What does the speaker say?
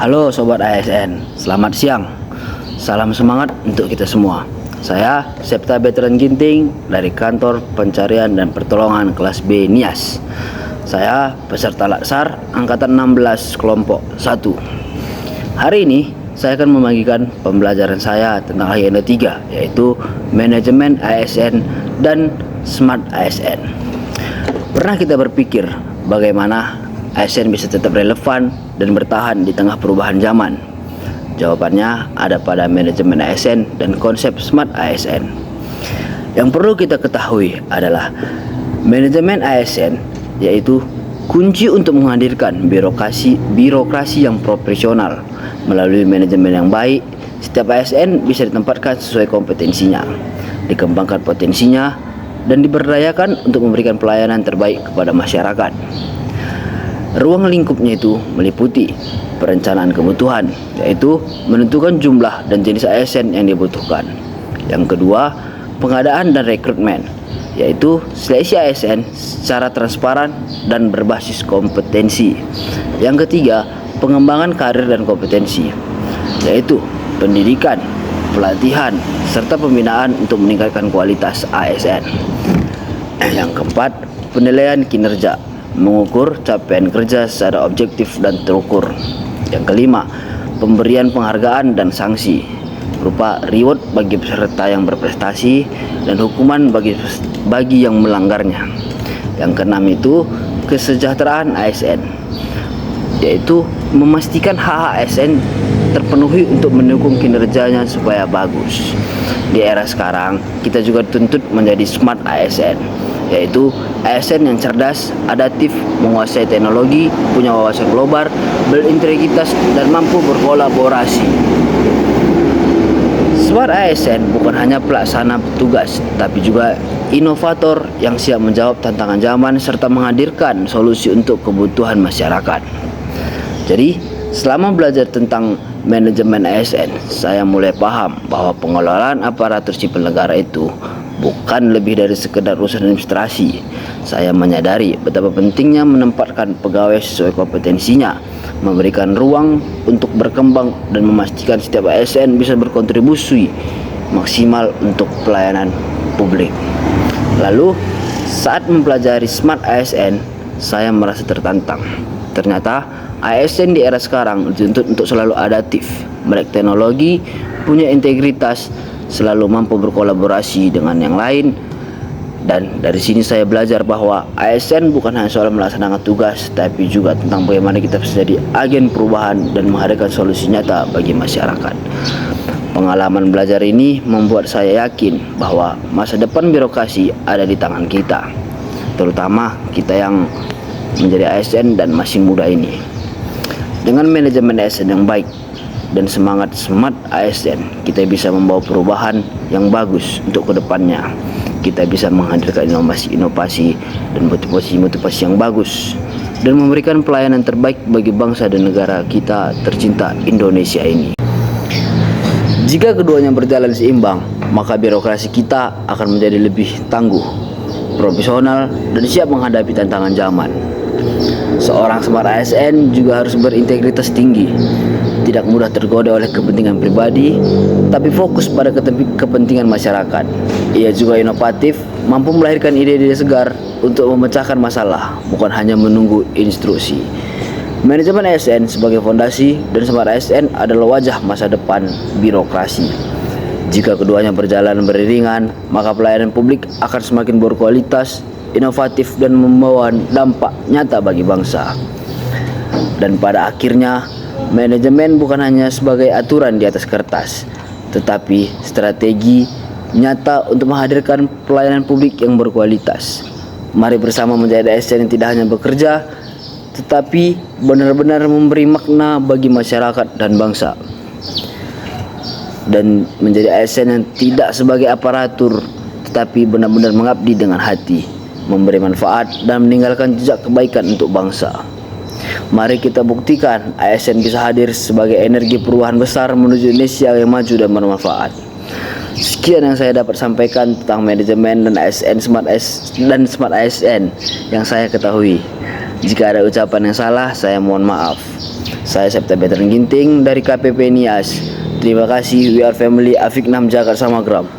Halo Sobat ASN, selamat siang. Salam semangat untuk kita semua. Saya Septa Veteran Ginting dari Kantor Pencarian dan Pertolongan kelas B NIAS. Saya peserta Laksar Angkatan 16 Kelompok 1. Hari ini saya akan membagikan pembelajaran saya tentang agenda 3, yaitu Manajemen ASN dan Smart ASN. Pernah kita berpikir bagaimana ASN bisa tetap relevan dan bertahan di tengah perubahan zaman? Jawabannya ada pada manajemen ASN dan konsep Smart ASN. Yang perlu kita ketahui adalah manajemen ASN yaitu kunci untuk menghadirkan birokrasi yang profesional. Melalui manajemen yang baik, setiap ASN bisa ditempatkan sesuai kompetensinya, dikembangkan potensinya, dan diberdayakan untuk memberikan pelayanan terbaik kepada masyarakat. Ruang lingkupnya itu meliputi perencanaan kebutuhan, yaitu menentukan jumlah dan jenis ASN yang dibutuhkan. Yang kedua, pengadaan dan rekrutmen, yaitu seleksi ASN secara transparan dan berbasis kompetensi. Yang ketiga, pengembangan karir dan kompetensi, yaitu pendidikan, pelatihan, serta pembinaan untuk meningkatkan kualitas ASN. Yang keempat, penilaian kinerja, mengukur capaian kerja secara objektif dan terukur. Yang kelima, pemberian penghargaan dan sanksi berupa reward bagi peserta yang berprestasi dan hukuman bagi yang melanggarnya. Yang keenam itu kesejahteraan ASN, yaitu memastikan hak ASN terpenuhi untuk mendukung kinerjanya supaya bagus. Di era sekarang, kita juga dituntut menjadi smart ASN, yaitu ASN yang cerdas, adaptif, menguasai teknologi, punya wawasan global, berintegritas, dan mampu berkolaborasi. Smart ASN bukan hanya pelaksana tugas, tapi juga inovator yang siap menjawab tantangan zaman serta menghadirkan solusi untuk kebutuhan masyarakat. Jadi, selama belajar tentang manajemen ASN, saya mulai paham bahwa pengelolaan aparatur sipil negara itu bukan lebih dari sekedar urusan administrasi. Saya menyadari betapa pentingnya menempatkan pegawai sesuai kompetensinya, memberikan ruang untuk berkembang, dan memastikan setiap ASN bisa berkontribusi maksimal untuk pelayanan publik. Lalu, saat mempelajari Smart ASN, saya merasa tertantang. Ternyata ASN di era sekarang dituntut untuk selalu adaptif, melek teknologi, punya integritas, selalu mampu berkolaborasi dengan yang lain. Dan dari sini saya belajar bahwa ASN bukan hanya soal melaksanakan tugas, tapi juga tentang bagaimana kita bisa jadi agen perubahan dan menghadirkan solusi nyata bagi masyarakat. Pengalaman belajar ini membuat saya yakin bahwa masa depan birokrasi ada di tangan kita, terutama kita yang menjadi ASN dan masih muda ini. Dengan manajemen ASN yang baik dan semangat Smart ASN, kita bisa membawa perubahan yang bagus untuk kedepannya. Kita bisa menghadirkan inovasi-inovasi dan motivasi-motivasi yang bagus, dan memberikan pelayanan terbaik bagi bangsa dan negara kita tercinta Indonesia ini. Jika keduanya berjalan seimbang, maka birokrasi kita akan menjadi lebih tangguh, profesional, dan siap menghadapi tantangan zaman. Seorang Smart ASN juga harus berintegritas tinggi, tidak mudah tergoda oleh kepentingan pribadi, tapi fokus pada kepentingan masyarakat. Ia juga inovatif, mampu melahirkan ide-ide segar untuk memecahkan masalah, bukan hanya menunggu instruksi. Manajemen ASN sebagai fondasi dan Smart ASN adalah wajah masa depan birokrasi. Jika keduanya berjalan beriringan, maka pelayanan publik akan semakin berkualitas, inovatif, dan membawa dampak nyata bagi bangsa. Dan pada akhirnya, manajemen bukan hanya sebagai aturan di atas kertas, tetapi strategi nyata untuk menghadirkan pelayanan publik yang berkualitas. Mari bersama menjadi ASN yang tidak hanya bekerja, tetapi benar-benar memberi makna bagi masyarakat dan bangsa. Dan menjadi ASN yang tidak sebagai aparatur, tetapi benar-benar mengabdi dengan hati, memberi manfaat, dan meninggalkan jejak kebaikan untuk bangsa. Mari kita buktikan ASN bisa hadir sebagai energi perubahan besar menuju Indonesia yang maju dan bermanfaat. Sekian yang saya dapat sampaikan tentang manajemen dan Smart ASN yang saya ketahui. Jika ada ucapan yang salah, saya mohon maaf. Saya Septa Veteran Ginting dari KPP Nias. Terima kasih. We are family. Afik Nam Jakarta Samagram.